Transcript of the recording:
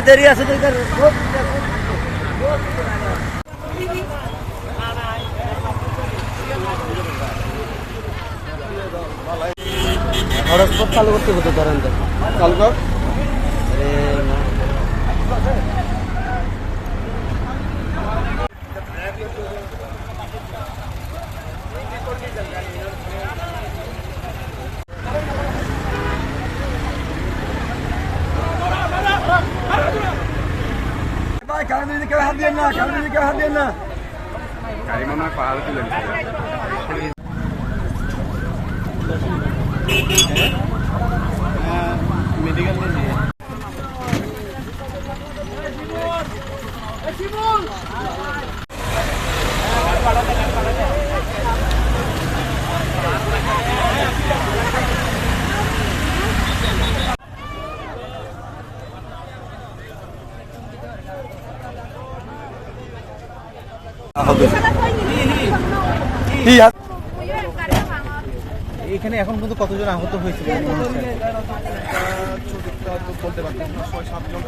দেরি আছে তো এটার হটস্পট চালু করতে হতো ধরেন তো চালু কর কেউ হাত দিয়ে না কেউ হাত দিয়ে না গাড়ি মনে হয় পাহাড় তুলে মেডিকেল এখানে এখন কিন্তু কতজন আহত হয়েছিল বলতে পারতাম ৬-৭ জন।